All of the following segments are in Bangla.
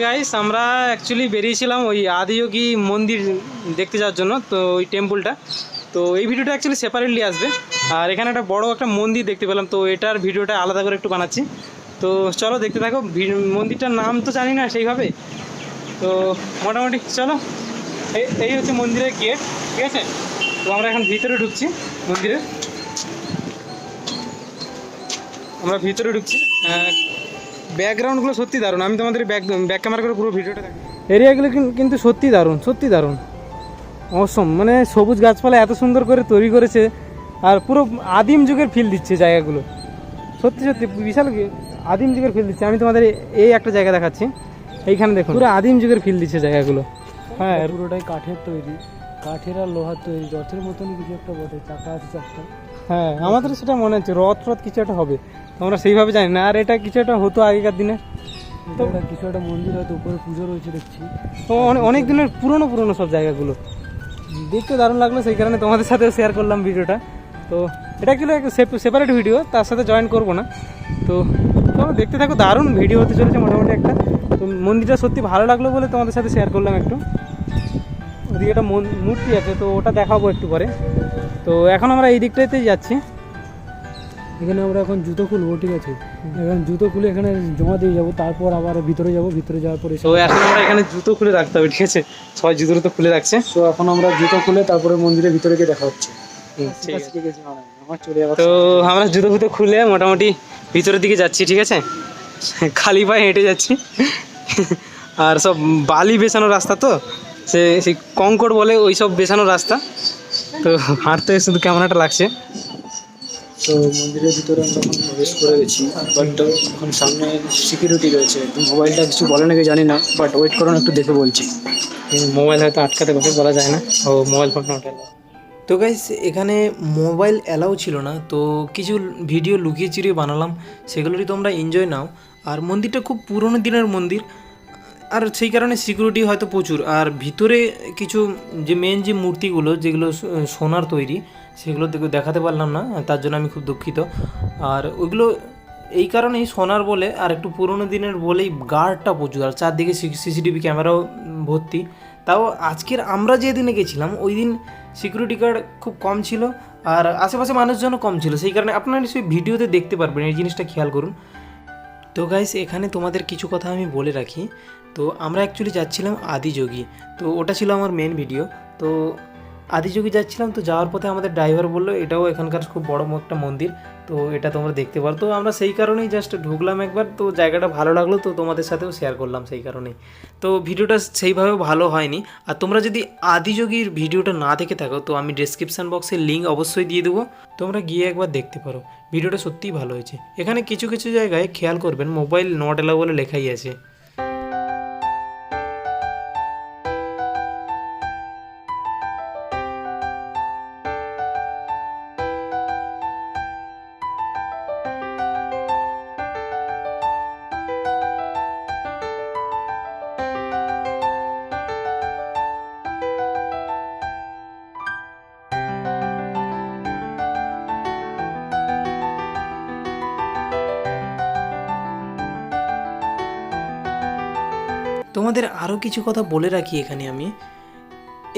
গাইস আমরা অ্যাকচুয়ালি বেরিয়েছিলাম ওই আদিযোগী মন্দির দেখতে যাওয়ার জন্য, তো ওই টেম্পলটা। তো এই ভিডিওটা অ্যাকচুয়ালি সেপারেটলি আসবে, আর এখানে একটা বড় একটা মন্দির দেখতে পেলাম, তো এটার ভিডিওটা আলাদা করে একটু বানাচ্ছি। তো চলো দেখতে থাকো। মন্দিরটার নাম তো জানি না সেইভাবে, তো মোটামুটি চলো। এই হচ্ছে মন্দিরের গেট, ঠিক আছে? তো আমরা এখন ভিতরে ঢুকছি মন্দিরের, আমরা ভিতরে ঢুকছি। ব্যাকগ্রাউন্ডগুলো সত্যি দারুণ, আমি তোমাদের ব্যাক ক্যামেরা করে পুরো ভিডিওটা দেখি। এরিয়াগুলো কিন্তু সত্যি দারুণ, সত্যি দারুণ, অসম। মানে সবুজ গাছপালা এত সুন্দর করে তৈরি করেছে, আর পুরো আদিম যুগের ফিল দিচ্ছে জায়গাগুলো। সত্যি সত্যি বিশাল আদিম যুগের ফিল দিচ্ছে। আমি তোমাদের এই একটা জায়গা দেখাচ্ছি, এইখানে দেখুন পুরো আদিম যুগের ফিল দিচ্ছে জায়গাগুলো। হ্যাঁ, পুরোটাই কাঠের তৈরি, কাঠের আর লোহার তৈরি, রথের মতনই কিছু একটা বটে, চাকা আছে চারটা। হ্যাঁ, আমাদের সেটা মনে হচ্ছে রথ কিছু একটা হবে, আমরা সেইভাবে জানি না। আর এটা কিছু একটা হতো আগেকার দিনে, তো কিছু একটা মন্দির হয়তো, উপরে পুজো রয়েছে দেখছি। তো অনেক দিনের পুরনো সব জায়গাগুলো দেখতে দারুণ লাগলো, সেই কারণে তোমাদের সাথেও শেয়ার করলাম ভিডিওটা। তো এটা কিন্তু একটা সেপারেট ভিডিও, তার সাথে জয়েন করবো না। তো তোমরা দেখতে থাকো, দারুণ ভিডিও হতে চলেছে মোটামুটি একটা। তো মন্দিরটা সত্যি ভালো লাগলো বলে তোমাদের সাথে শেয়ার করলাম একটু। ওদিকে একটা মূর্তি আছে, তো ওটা দেখাবো একটু পরে। তো এখন আমরা এই দিকটাতেই যাচ্ছি। এখানে আমরা এখন জুতো খুলবো, ঠিক আছে? এখন জুতো খুলে এখানে জমা দিয়ে যাবো, তারপর আবার ভিতরে যাবো। ভিতরে যাওয়ার পরে তো এখন আমরা এখানে জুতো খুলে রাখতে হবে, ঠিক আছে? সবাই জুতো তো খুলে রাখছে। তো এখন আমরা জুতো খুলে তারপরে মন্দিরের ভিতরে গিয়ে দেখা হচ্ছে। তো আমরা জুতো খুলে মোটামুটি ভিতরের দিকে যাচ্ছি, ঠিক আছে? খালি পায়ে হেঁটে যাচ্ছি, আর সব বালি বেছানো রাস্তা, তো সেই কংকর বলে ওই সব বেছানো রাস্তা। তো হাঁটতে শুধু কেমন একটা লাগছে। তো মন্দিরের ভিতরে আমরা এখন প্রবেশ করে গেছি, বাট এখন সামনে সিকিউরিটি রয়েছে। মোবাইলটা কিছু বলে নাকি জানি না, বাট ওয়েট করুন, একটু দেখে বলছি। মোবাইল হয়তো আটকাতে বসে বলা যায় না, ও মোবাইল ফোন ওঠে। তো গাইস এখানে মোবাইল অ্যালাউ ছিল না, তো কিছু ভিডিও লুকিয়ে চিরিয়ে বানালাম, সেগুলোরই তোমরা এনজয় নাও। আর মন্দিরটা খুব পুরনো দিনের মন্দির, আর সেই কারণে সিকিউরিটি হয়তো প্রচুর। আর ভিতরে কিছু যে মেন যে মূর্তিগুলো যেগুলো সোনার তৈরি, সেগুলো দেখাতে পারলাম না, তার জন্য আমি খুব দুঃখিত। আর ওইগুলো এই কারণেই সোনার বলে, আর একটু পুরনো দিনের বলেই গার্ডটা প্রচুর, আর চারদিকে সিসিটিভি ক্যামেরাও ভর্তি। তাও আজকের আমরা যে দিনে গেছিলাম ওই দিন সিকিউরিটি গার্ড খুব কম ছিল, আর আশেপাশে মানুষজনও কম ছিল, সেই কারণে আপনারা নিশ্চয়ই ভিডিওতে দেখতে পারবেন, এই জিনিসটা খেয়াল করুন। তো গাইস এখানে তোমাদের কিছু কথা আমি বলে রাখি। তো আমরা অ্যাকচুয়ালি যাচ্ছিলাম আদিযোগী, তো ওটা ছিল আমার মেন ভিডিও। তো আদিযোগী যাচ্ছিলাম, তো যাওয়ার পথে আমাদের ড্রাইভার বললো এটাও এখানকার খুব বড় একটা মন্দির, তো এটা তোমরা দেখতে পারো। তো আমরা সেই কারণেই জাস্ট ঢুকলাম একবার, তো জায়গাটা ভালো লাগলো, তো তোমাদের সাথেও শেয়ার করলাম সেই কারণেই। তো ভিডিওটা সেইভাবে ভালো হয়নি, আর তোমরা যদি আদিযোগীর ভিডিওটা না দেখে থাকো তো আমি ডেসক্রিপশান বক্সে লিঙ্ক অবশ্যই দিয়ে দেবো, তোমরা গিয়ে একবার দেখতে পারো। ভিডিওটা সত্যিই ভালো হয়েছে। এখানে কিছু কিছু জায়গায় খেয়াল করবেন মোবাইল নট অ্যালাউ বলে লেখাই আছে। তোমাদের আরও কিছু কথা বলে রাখি এখানে আমি,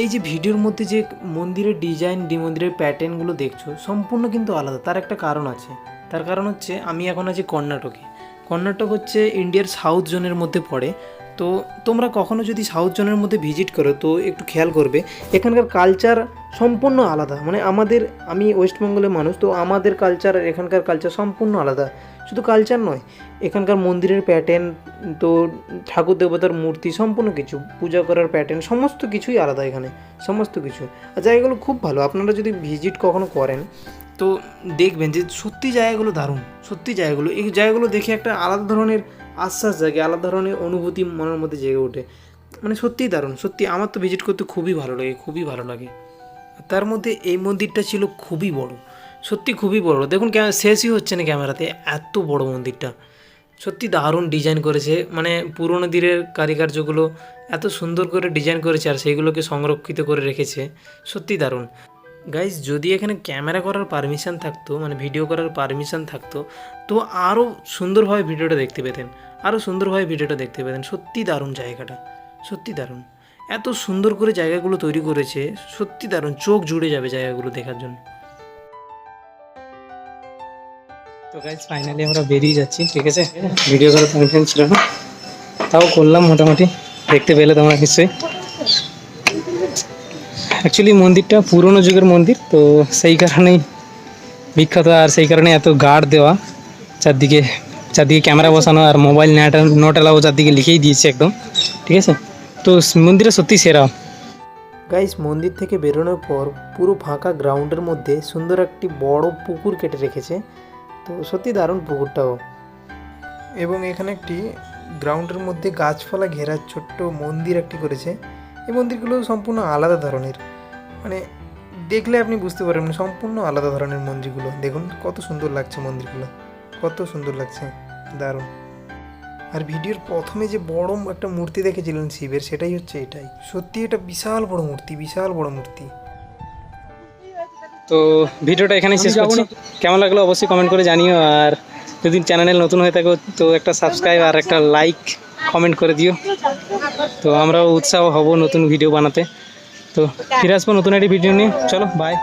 এই যে ভিডিওর মধ্যে যে মন্দিরের ডিজাইন মন্দিরের প্যাটার্নগুলো দেখছো সম্পূর্ণ কিন্তু আলাদা। তার একটা কারণ আছে, তার কারণ হচ্ছে আমি এখন আছি কর্ণাটকে। কর্ণাটক হচ্ছে ইন্ডিয়ার সাউথ জোনের মধ্যে পড়ে। তো তোমরা কখনো যদি সাউথ জোনের মধ্যে ভিজিট করো তো একটু খেয়াল করবে এখানকার কালচার সম্পূর্ণ আলাদা। মানে আমি ওয়েস্ট বেঙ্গলের মানুষ, তো আমাদের কালচার আর এখানকার কালচার সম্পূর্ণ আলাদা। শুধু কালচার নয়, এখানকার মন্দিরের প্যাটার্ন, তো ঠাকুর দেবতার মূর্তি, সম্পূর্ণ কিছু পূজা করার প্যাটার্ন, সমস্ত কিছুই আলাদা এখানে, সমস্ত কিছু। আর জায়গাগুলো খুব ভালো, আপনারা যদি ভিজিট কখনো করেন তো দেখবেন যে সত্যি জায়গাগুলো দারুণ। সত্যি এই জায়গাগুলো দেখে একটা আলাদা ধরনের আশ্বাস জাগে, আলাদা ধরনের অনুভূতি মনের মধ্যে জেগে ওঠে। মানে সত্যিই দারুণ, সত্যি আমার তো ভিজিট করতে খুবই ভালো লাগে, খুবই ভালো লাগে। তার মধ্যে এই মন্দিরটা ছিল খুবই বড়, সত্যি খুবই বড়। দেখুন শেষই হচ্ছে না ক্যামেরাতে, এত বড় মন্দিরটা। সত্যি দারুণ ডিজাইন করেছে, মানে পুরোনো দিনের কারিকার্যগুলো এত সুন্দর করে ডিজাইন করেছে, আর সেইগুলোকে সংরক্ষিত করে রেখেছে, সত্যি দারুণ। গাইজ যদি এখানে ক্যামেরা করার পারমিশন থাকতো, মানে ভিডিও করার পারমিশন থাকতো, তো আরও সুন্দরভাবে ভিডিওটা দেখতে পেতেন, আরও সুন্দরভাবে ভিডিওটা দেখতে পেতেন। সত্যি দারুণ জায়গাটা, সত্যি দারুণ। এত সুন্দর করে জায়গাগুলো তৈরি করেছে, সত্যি দারুণ, চোখ জুড়ে যাবে জায়গাগুলো দেখার জন্য। তো গাইজ ফাইনালি আমরা বেরিয়ে যাচ্ছি, ঠিক আছে। ভিডিও করার পারমিশন ছিল না, তাও করলাম মোটামুটি, দেখতে পেলে তোমরা নিশ্চয়ই। অ্যাকচুয়ালি মন্দিরটা পুরনো যুগের মন্দির, তো সেই কারণেই বিখ্যাত, আর সেই কারণে এত গার্ড দেওয়া চারদিকে, চারদিকে ক্যামেরা বসানো, আর মোবাইল নট অ্যালাউ চারদিকে লিখেই দিয়েছে একদম, ঠিক আছে। তো মন্দিরটা সত্যি সেরা। গাইস, মন্দির থেকে বেরোনোর পর পুরো ফাঁকা গ্রাউন্ডের মধ্যে সুন্দর একটি বড় পুকুর কেটে রেখেছে, তো সত্যি দারুণ পুকুরটাও। এবং এখানে একটি গ্রাউন্ডের মধ্যে গাছপালা ঘেরা ছোট্ট মন্দির একটি করেছে। এই মন্দিরগুলো সম্পূর্ণ আলাদা ধরনের, মানে দেখলে আপনি বুঝতে পারবেন সম্পূর্ণ আলাদা ধরনের মন্দিরগুলো। দেখুন কত সুন্দর লাগছে মন্দিরগুলো, কত সুন্দর লাগছে, দারুণ। আর ভিডিওর প্রথমে যে বড় একটা মূর্তি দেখেছিলেন শিবের, সেটাই হচ্ছে এটাই। সত্যি এটা বিশাল বড় মূর্তি, বিশাল বড় মূর্তি। তো ভিডিওটা এখানেই শেষ করছি। কেমন লাগলো অবশ্যই কমেন্ট করে জানিও, আর যদি চ্যানেল নতুন হয়ে থাকো তো একটা সাবস্ক্রাইব আর একটা লাইক কমেন্ট করে দিও, তো আমরাও উৎসাহ হব নতুন ভিডিও বানাতে। তো ফিরে আসবো নতুন একটি ভিডিও নিয়ে। চলো বাই।